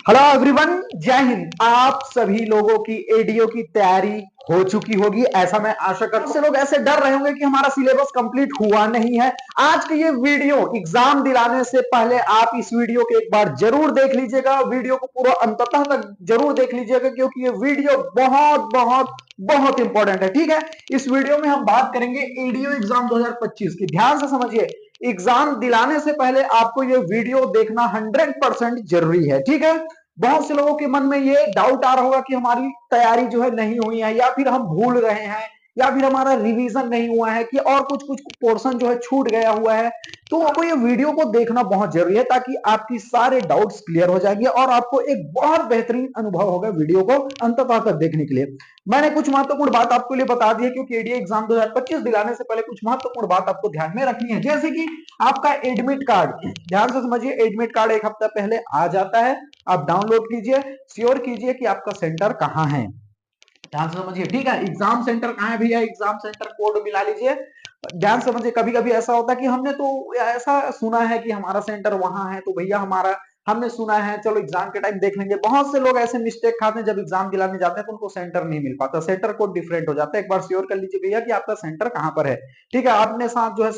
Hello everyone, जय हिंद। आप सभी लोगों की एडीओ की तैयारी हो चुकी होगी, ऐसा मैं आशा करता हूं। से लोग ऐसे डर रहे होंगे कि हमारा सिलेबस कंप्लीट हुआ नहीं है। आज की ये वीडियो एग्जाम दिलाने से पहले आप इस वीडियो को एक बार जरूर देख लीजिएगा। वीडियो को पूरा अंततः तक जरूर देख लीजिएगा, क्योंकि ये वीडियो बहुत बहुत बहुत इंपॉर्टेंट है। ठीक है, इस वीडियो में हम बात करेंगे एडीओ एग्जाम 2025 की। ध्यान से समझिए, एग्जाम दिलाने से पहले आपको ये वीडियो देखना 100% जरूरी है। ठीक है, बहुत से लोगों के मन में ये डाउट आ रहा होगा कि हमारी तैयारी जो है नहीं हुई है, या फिर हम भूल रहे हैं, या फिर हमारा रिवीजन नहीं हुआ है, कि और कुछ कुछ पोर्शन जो है छूट गया हुआ है। तो आपको ये वीडियो को देखना बहुत जरूरी है, ताकि आपकी सारे डाउट्स क्लियर हो जाएंगे और आपको एक बहुत बेहतरीन अनुभव होगा वीडियो को अंततः तक देखने के लिए। मैंने कुछ महत्वपूर्ण बात आपके लिए बता दी है, क्योंकि एडीए एग्जाम 2025 दिलाने से पहले कुछ महत्वपूर्ण बात आपको ध्यान में रखनी है। जैसे कि आपका एडमिट कार्ड, ध्यान से समझिए, एडमिट कार्ड एक हफ्ता पहले आ जाता है। आप डाउनलोड कीजिए, श्योर कीजिए कि आपका सेंटर कहां है। ध्यान से समझिए, ठीक है। एग्जाम सेंटर कहां है भैया, एग्जाम सेंटर कोड मिला लीजिए। ध्यान से समझिए, कभी कभी ऐसा होता है कि हमने तो ऐसा सुना है कि हमारा सेंटर वहां है, तो भैया हमारा हमने सुना है, चलो एग्जाम के टाइम देख लेंगे। बहुत से लोग ऐसे मिस्टेक खाते हैं, जब एग्जाम दिलाने जाते हैं तो उनको सेंटर नहीं मिल पाता, सेंटर कोड डिफरेंट हो जाता है। एक बार श्योर कर लीजिए भैया कि आपका सेंटर कहां पर है। ठीक है, आपने साथ जो है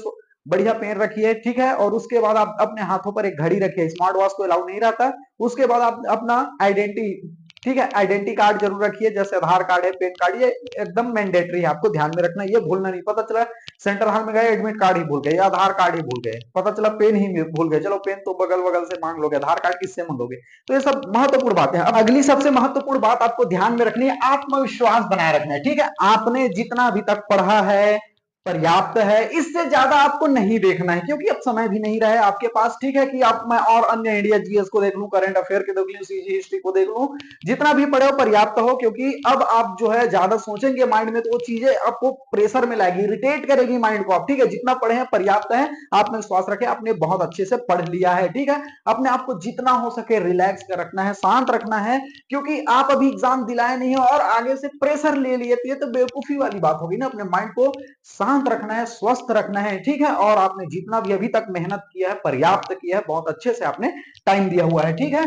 बढ़िया पेन रखी है, ठीक है। और उसके बाद आप अपने हाथों पर एक घड़ी रखिए, स्मार्ट वॉच तो अलाउ नहीं रहता। उसके बाद आप अपना आइडेंटिटी, ठीक है, आइडेंटिटी कार्ड जरूर रखिए, जैसे आधार कार्ड है, पैन कार्ड, ये एकदम मैंडेटरी है, आपको ध्यान में रखना है, ये भूलना नहीं। पता चला सेंटर हॉल में गए, एडमिट कार्ड ही भूल गए या आधार कार्ड ही भूल गए, पता चला पेन ही भूल गए। चलो पेन तो बगल बगल से मांग लोगे, आधार कार्ड किससे मांगोगे। तो ये सब महत्वपूर्ण बातें हैं। अब अगली सबसे महत्वपूर्ण बात आपको ध्यान में रखनी है, आत्मविश्वास बनाए रखना है। ठीक है, आपने जितना अभी तक पढ़ा है पर्याप्त है, इससे ज्यादा आपको नहीं देखना है, क्योंकि अब समय भी नहीं रहा आपके पास। ठीक है, कि आप मैं और अन्य इंडिया जीएस को देख लूं, करंट अफेयर के देख लूं, सीजी हिस्ट्री को देख लूं, जितना भी पढ़े हो पर्याप्त हो। क्योंकि अब आप जो है ज्यादा सोचेंगे माइंड में, तो वो चीजें आपको प्रेशर में लाएगी, इरिटेट करेगी माइंड को। आप ठीक है, जितना पढ़े हैं पर्याप्त है, आपने विश्वास रखे, आपने बहुत अच्छे से पढ़ लिया है। ठीक है, अपने आप को जितना हो सके रिलैक्स कर रखना है, शांत रखना है, क्योंकि आप अभी एग्जाम दिलाए नहीं हो और आगे से प्रेशर ले लिए, तो बेवकूफी वाली बात होगी ना। अपने माइंड को शांत रखना है, स्वस्थ रखना है। ठीक है, और आपने जितना भी अभी तक मेहनत किया है पर्याप्त किया है, बहुत अच्छे से आपने टाइम दिया हुआ है। ठीक है,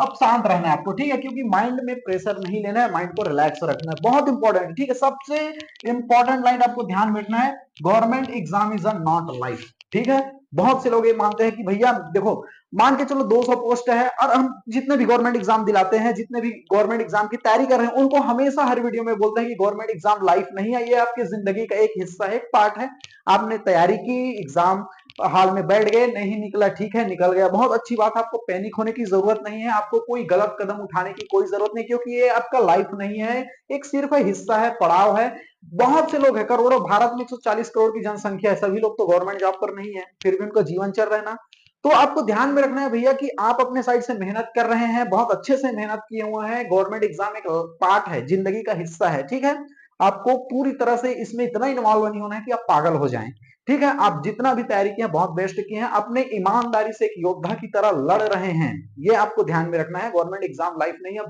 अब शांत रहना है आपको। ठीक है, क्योंकि माइंड में प्रेशर नहीं लेना है, माइंड को रिलैक्स रखना है, बहुत इंपॉर्टेंट है। ठीक है, सबसे इंपॉर्टेंट लाइन आपको ध्यान में रखना है, government exam is a not life. ठीक है, बहुत से लोग ये मानते हैं कि भैया देखो, मान के चलो 200 पोस्ट है, और हम जितने भी गवर्नमेंट एग्जाम दिलाते हैं, जितने भी गवर्नमेंट एग्जाम की तैयारी कर रहे हैं, उनको हमेशा हर वीडियो में बोलते हैं कि गवर्नमेंट एग्जाम लाइफ नहीं है, ये आपकी जिंदगी का एक हिस्सा है, एक पार्ट है। आपने तैयारी की, एग्जाम हाल में बैठ गए, नहीं निकला, ठीक है, निकल गया, बहुत अच्छी बात। आपको पैनिक होने की जरूरत नहीं है, आपको कोई गलत कदम उठाने की कोई जरूरत नहीं, क्योंकि ये आपका लाइफ नहीं है, एक सिर्फ हिस्सा है, पड़ाव है। बहुत से लोग हैं, करोड़ों, भारत में 140 करोड़ की जनसंख्या है, सभी लोग तो गवर्नमेंट जॉब पर नहीं है, फिर भी उनका जीवन चल रहा है ना। तो आपको ध्यान में रखना है भैया कि आप अपने साइड से मेहनत कर रहे हैं, बहुत अच्छे से मेहनत किए हुए हैं। गवर्नमेंट एग्जाम एक पार्ट है, जिंदगी का हिस्सा है। ठीक है, आपको पूरी तरह से इसमें इतना इन्वॉल्व नहीं होना है कि आप पागल हो जाएं। ठीक है, आप जितना भी तैयारी किए हैं बहुत बेस्ट किए हैं, अपने ईमानदारी से एक योद्धा की तरह लड़ रहे हैं, ये आपको ध्यान में रखना है। गवर्नमेंट एग्जाम लाइफ नहीं है,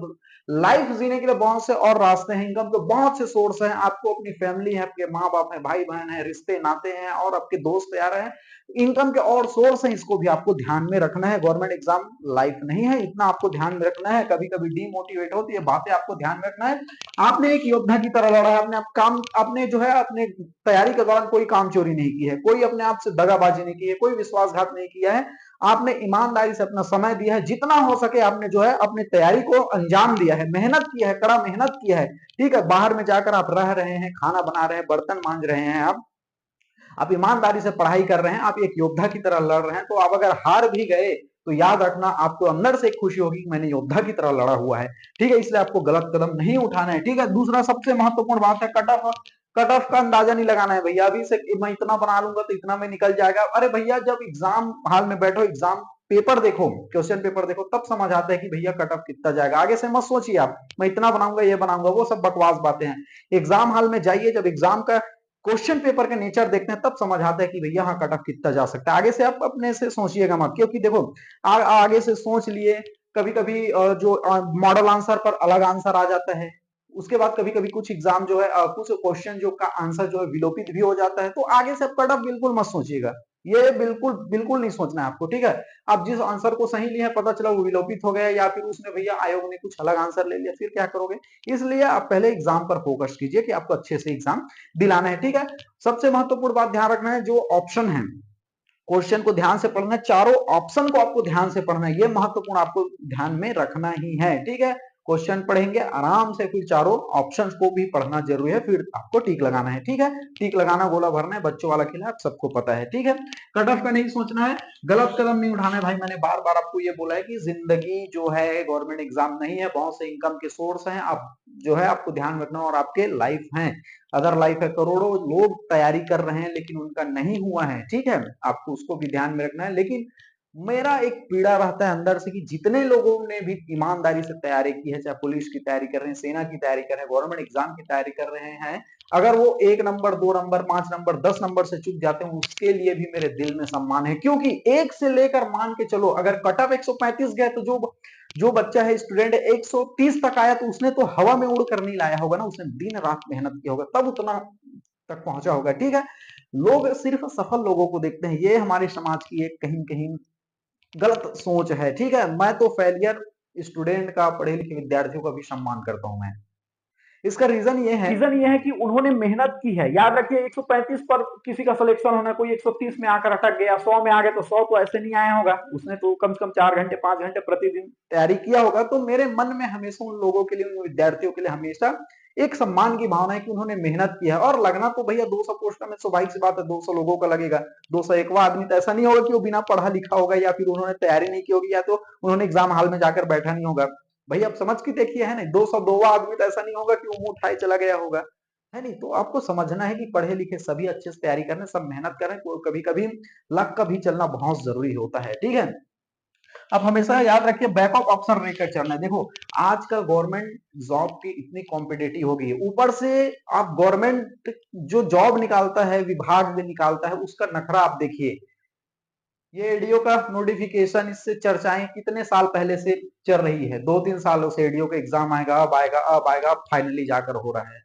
लाइफ जीने के लिए बहुत से और रास्ते हैं, इनकम के बहुत से सोर्स हैं। आपको अपनी फैमिली है, आपके माँ बाप है, भाई बहन है, रिश्ते नाते हैं, और आपके दोस्त यार हैं, इनकम के और सोर्स हैं, इसको भी आपको ध्यान में रखना है। गवर्नमेंट एग्जाम लाइफ नहीं है, इतना आपको ध्यान में रखना है। कभी कभी डीमोटिवेट होती है बातें, आपको ध्यान में रखना है। आपने एक योद्धा की तरह लड़ा है, आपने काम, आपने जो है अपने तैयारी के दौरान कोई काम चोरी नहीं की है, कोई अपने आप से दगाबाजी नहीं की है, कोई विश्वासघात नहीं किया है। आपने ईमानदारी से अपना समय दिया है, जितना हो सके आपने जो है अपनी तैयारी को अंजाम दिया है, मेहनत किया है, कड़ा मेहनत किया है। ठीक है, बाहर में जाकर आप रह रहे हैं, खाना बना रहे हैं, बर्तन मांज रहे हैं, आप ईमानदारी से पढ़ाई कर रहे हैं, आप एक योद्धा की तरह लड़ रहे हैं। तो आप अगर हार भी गए तो याद रखना, आपको अंदर से एक खुशी होगी कि मैंने योद्धा की तरह लड़ा हुआ है। ठीक है, इसलिए आपको गलत कदम नहीं उठाना है। ठीक है, दूसरा सबसे महत्वपूर्ण बात है, कट ऑफ। कट ऑफ का अंदाजा नहीं लगाना है भैया, अभी से मैं इतना बना लूंगा तो इतना में निकल जाएगा। अरे भैया, जब एग्जाम हाल में बैठो, एग्जाम पेपर देखो, क्वेश्चन पेपर देखो, तब समझ आता है कि भैया कट ऑफ कितना जाएगा। आगे से मत सोचिए आप मैं इतना बनाऊंगा, ये बनाऊंगा, वो सब बकवास बातें हैं। एग्जाम हाल में जाइए, जब एग्जाम का क्वेश्चन पेपर का नेचर देखते हैं, तब समझ आता है कि भैया हाँ कट ऑफ कितना जा सकता है। आगे से आप अपने से सोचिएगा मत, क्योंकि देखो आगे से सोच लिए, कभी कभी जो मॉडल आंसर पर अलग आंसर आ जाता है। उसके बाद कभी कभी कुछ एग्जाम जो है कुछ क्वेश्चन जो का आंसर जो है विलोपित भी हो जाता है। तो आगे से आप कट ऑफ बिल्कुल मत सोचिएगा। ये बिल्कुल बिल्कुल नहीं सोचना है आपको, ठीक है। आप जिस आंसर को सही लिया पता चला वो विलोपित हो गया, या फिर उसने भैया आयोग ने कुछ अलग आंसर ले लिया, फिर क्या करोगे। इसलिए आप पहले एग्जाम पर फोकस कीजिए कि आपको अच्छे से एग्जाम दिलाना है, ठीक है। सबसे महत्वपूर्ण बात ध्यान रखना है, जो ऑप्शन है क्वेश्चन को ध्यान से पढ़ना है, चारों ऑप्शन को आपको ध्यान से पढ़ना है, ये महत्वपूर्ण आपको ध्यान में रखना ही है, ठीक है। क्वेश्चन पढ़ेंगे आराम से, फिर चारों ऑप्शंस को भी पढ़ना जरूरी है, फिर आपको टिक लगाना है, ठीक है। टिक लगाना, गोला भरना है, बच्चों वाला खेल है, आप सबको पता है, ठीक है। कट ऑफ का नहीं सोचना है, गलत कदम नहीं उठाना है भाई। मैंने बार बार आपको ये बोला है कि जिंदगी जो है गवर्नमेंट एग्जाम नहीं है, बहुत से इनकम के सोर्स हैं, आप जो है आपको ध्यान रखना, और आपके लाइफ है, अदर लाइफ है, करोड़ों लोग तैयारी कर रहे हैं लेकिन उनका नहीं हुआ है, ठीक है। आपको उसको भी ध्यान में रखना है। लेकिन मेरा एक पीड़ा रहता है अंदर से कि जितने लोगों ने भी ईमानदारी से तैयारी की है, चाहे पुलिस की तैयारी कर रहे हैं, सेना की तैयारी कर रहे हैं, गवर्नमेंट एग्जाम की तैयारी कर रहे हैं, अगर वो 1 नंबर 2 नंबर 5 नंबर 10 नंबर से चूक जाते हैं, उसके लिए भी मेरे दिल में सम्मान है। क्योंकि एक से लेकर मान के चलो, अगर कट ऑफ 135 गए तो जो जो बच्चा है, स्टूडेंट 130 तक आया, तो उसने तो हवा में उड़ कर नहीं लाया होगा ना, उसने दिन रात मेहनत किया होगा, तब उतना तक पहुंचा होगा, ठीक है। लोग सिर्फ सफल लोगों को देखते हैं, ये हमारे समाज की एक कहीं कहीं गलत सोच है, ठीक है। मैं तो फेलियर स्टूडेंट का, पढ़े लिखे विद्यार्थियों का भी सम्मान करता हूं मैं। इसका रीजन ये है कि उन्होंने मेहनत की है। याद रखिए 135 पर किसी का सिलेक्शन होना, कोई 130 में आकर अटक गया, 100 में आ गए, तो 100 तो ऐसे नहीं आया होगा, उसने तो कम से कम 4 घंटे 5 घंटे प्रतिदिन तैयारी किया होगा। तो मेरे मन में हमेशा उन लोगों के लिए, उन विद्यार्थियों के लिए हमेशा एक सम्मान की भावना है कि उन्होंने मेहनत किया है। और लगना तो भैया 200 पोस्ट में स्वाभाविक सी बात है, 200 लोगों का लगेगा, 201वां आदमी तो ऐसा नहीं होगा कि वो बिना पढ़ा लिखा होगा, या फिर उन्होंने तैयारी नहीं की होगी, या तो उन्होंने एग्जाम हॉल में जाकर बैठा नहीं होगा। भाई आप समझ के देखिए, है नहीं, 202वां आदमी तो ऐसा नहीं होगा कि वो मुंह उठाए चला गया होगा, है नहीं। तो आपको समझना है कि पढ़े लिखे सभी अच्छे से तैयारी कर रहे हैं, सब मेहनत कर रहे हैं, कभी कभी लक का भी चलना बहुत जरूरी होता है, ठीक है। अब हमेशा याद रखिए, बैकअप ऑप्शन लेकर चलना है। देखो आजकल गवर्नमेंट जॉब की इतनी कॉम्पिटेटिव हो गई है, ऊपर से आप गवर्नमेंट जो जॉब निकालता है, विभाग भी निकालता है, उसका नखरा आप देखिए। ये एडीओ का नोटिफिकेशन, इससे चर्चाएं कितने साल पहले से चल रही है, 2-3 सालों से एडीओ का एग्जाम आएगा, अब आएगा, अब आएगा, अब फाइनली जाकर हो रहा है।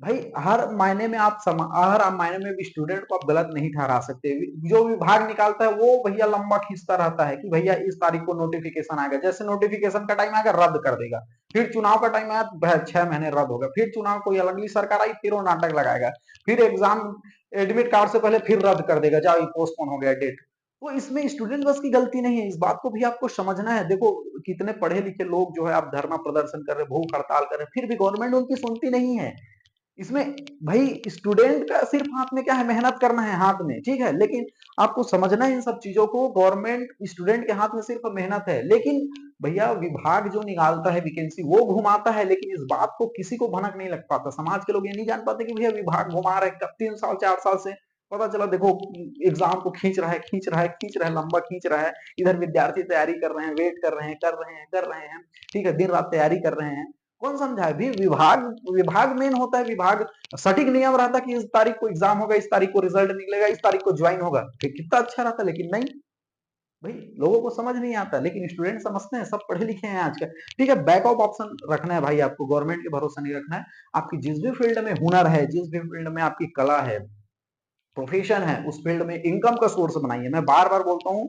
भाई हर मायने में हर मायने में भी स्टूडेंट को आप गलत नहीं ठहरा सकते। जो विभाग निकालता है वो भैया लंबा खींचता रहता है कि भैया इस तारीख को नोटिफिकेशन आएगा, जैसे नोटिफिकेशन का टाइम आएगा रद्द कर देगा, फिर चुनाव का टाइम आया 6 महीने रद्द होगा, फिर चुनाव कोई अगली सरकार आई, फिर वो नाटक लगाएगा, फिर एग्जाम एडमिट कार्ड से पहले फिर रद्द कर देगा, जाओ पोस्टपोन हो गया डेट। तो इसमें स्टूडेंट बस की गलती नहीं है, इस बात को भी आपको समझना है। देखो कितने पढ़े लिखे लोग जो है आप धरना प्रदर्शन कर रहे हैं, भूख हड़ताल कर रहे हैं, फिर भी गवर्नमेंट उनकी सुनती नहीं है। इसमें भाई स्टूडेंट का सिर्फ हाथ में क्या है, मेहनत करना है हाथ में, ठीक है। लेकिन आपको समझना है इन सब चीजों को, गवर्नमेंट स्टूडेंट के हाथ में सिर्फ मेहनत है, लेकिन भैया विभाग जो निकालता है वैकेंसी वो घुमाता है, लेकिन इस बात को किसी को भनक नहीं लग पाता। समाज के लोग ये नहीं जान पाते कि भैया विभाग घुमा रहे 3 साल 4 साल से, पता चला देखो एग्जाम को खींच रहा है, खींच रहा है, खींच रहा है, लंबा खींच रहा है। इधर विद्यार्थी तैयारी कर रहे हैं, वेट कर रहे हैं, कर रहे हैं, कर रहे हैं, ठीक है, दिन रात तैयारी कर रहे हैं। कौन समझाए भी, विभाग विभाग मेन होता है, विभाग सटीक नियम रहता है कि इस तारीख को एग्जाम होगा, इस तारीख को रिजल्ट निकलेगा, इस तारीख को ज्वाइन होगा, फिर कितना अच्छा रहता, लेकिन नहीं भाई, लोगों को समझ नहीं आता, लेकिन स्टूडेंट समझते हैं, सब पढ़े लिखे हैं आजकल, ठीक है। बैकअप ऑप्शन रखना है भाई, आपको गवर्नमेंट के भरोसा नहीं रखना है। आपकी जिस भी फील्ड में हुनर है, जिस भी फील्ड में आपकी कला है, प्रोफेशन है, उस फील्ड में इनकम का सोर्स बनाइए। मैं बार बार बोलता हूँ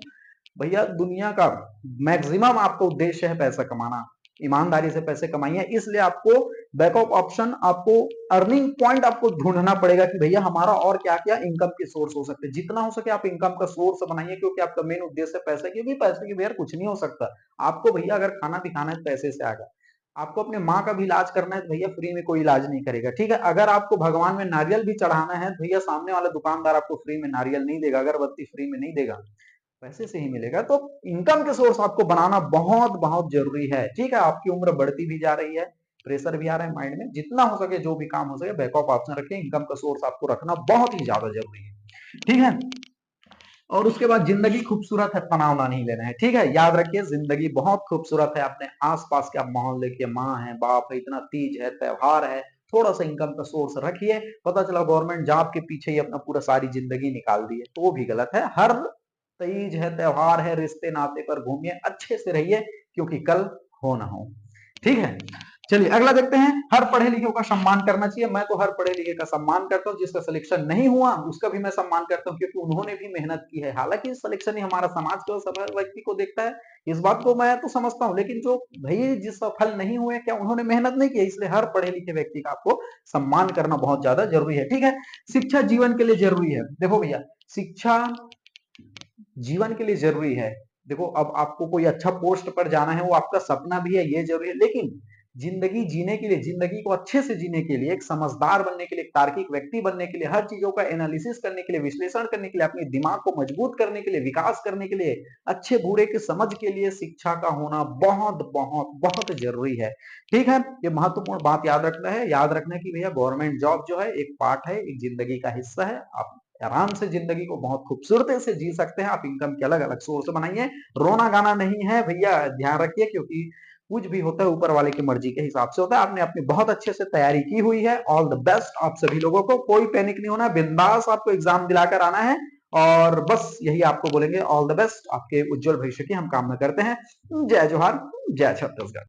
भैया, दुनिया का मैक्सिमम आपको उद्देश्य है पैसा कमाना, ईमानदारी से पैसे कमाइए, इसलिए आपको बैकअप ऑप्शन, आपको अर्निंग पॉइंट आपको ढूंढना पड़ेगा कि भैया हमारा और क्या क्या इनकम के सोर्स हो सकते हैं। जितना हो सके आप इनकम का सोर्स बनाइए, क्योंकि आपका मेन उद्देश्य पैसा, क्योंकि पैसे के बगैर कुछ नहीं हो सकता। आपको भैया अगर खाना भी खाना है तो पैसे से आएगा, आपको अपने माँ का भी इलाज करना है तो भैया फ्री में कोई इलाज नहीं करेगा, ठीक है। अगर आपको भगवान में नारियल भी चढ़ाना है तो भैया सामने वाला दुकानदार आपको फ्री में नारियल नहीं देगा, अगरबत्ती फ्री में नहीं देगा, पैसे से ही मिलेगा। तो इनकम के सोर्स आपको बनाना बहुत बहुत जरूरी है, ठीक है। आपकी उम्र बढ़ती भी जा रही है, प्रेशर भी आ रहा है माइंड में, जितना हो सके जो भी काम हो सके बैकअप ऑप्शन रखें, इनकम का सोर्स आपको रखना बहुत ही ज्यादा जरूरी है, ठीक है। और उसके बाद जिंदगी खूबसूरत है, तनाव ना नहीं लेना है, ठीक है। याद रखिए जिंदगी बहुत खूबसूरत है, अपने आसपास का माहौल देखिए, माँ है, बाप है, इतना तीज है, त्योहार है, थोड़ा सा इनकम का सोर्स रखिए। पता चला गवर्नमेंट जॉब के पीछे ही अपना पूरा सारी जिंदगी निकाल दी है, तो वो भी गलत है। हर तीज है, त्योहार है, रिश्ते नाते पर घूमिए, अच्छे से रहिए, क्योंकि कल हो ना हो, ठीक है। चलिए अगला देखते हैं, हर पढ़े लिखे का सम्मान करना चाहिए। मैं तो हर पढ़े लिखे का सम्मान करता हूं, जिसका सिलेक्शन नहीं हुआ उसका भी मैं सम्मान करता हूं, क्योंकि उन्होंने भी मेहनत की है। हालांकि सिलेक्शन ही हमारा समाज को, सफल व्यक्ति को देखता है, इस बात को मैं तो समझता हूं, लेकिन जो भाई जिस सफल नहीं हुए, क्या उन्होंने मेहनत नहीं की? इसलिए हर पढ़े लिखे व्यक्ति का आपको सम्मान करना बहुत ज्यादा जरूरी है। ठीक है, शिक्षा जीवन के लिए जरूरी है। देखो भैया, शिक्षा जीवन के लिए जरूरी है। देखो, अब आपको कोई अच्छा पोस्ट पर जाना है, वो आपका सपना भी है, ये जरूरी है, लेकिन जिंदगी जीने के लिए, जिंदगी को अच्छे से जीने के लिए, एक समझदार बनने के लिए, एक तार्किक व्यक्ति बनने के लिए, हर चीजों का एनालिसिस करने के लिए, विश्लेषण करने के लिए, अपने दिमाग को मजबूत करने के लिए, विकास करने के लिए, अच्छे बुरे के समझ के लिए शिक्षा का होना बहुत बहुत बहुत जरूरी है। ठीक है, ये महत्वपूर्ण बात याद रखना है। याद रखना कि भैया गवर्नमेंट जॉब जो है एक पार्ट है, एक जिंदगी का हिस्सा है। आप आराम से जिंदगी को बहुत खूबसूरती से जी सकते हैं। आप इनकम के अलग अलग सोर्स बनाइए, रोना गाना नहीं है भैया, ध्यान रखिए, क्योंकि कुछ भी होता है ऊपर वाले की मर्जी के हिसाब से होता है। आपने अपनी बहुत अच्छे से तैयारी की हुई है। ऑल द बेस्ट आप सभी लोगों को, कोई पैनिक नहीं होना, बिंदास आपको एग्जाम दिलाकर आना है, और बस यही आपको बोलेंगे, ऑल द बेस्ट, आपके उज्जवल भविष्य की हम कामना करते हैं। जय जोहार, जय छत्तीसगढ़।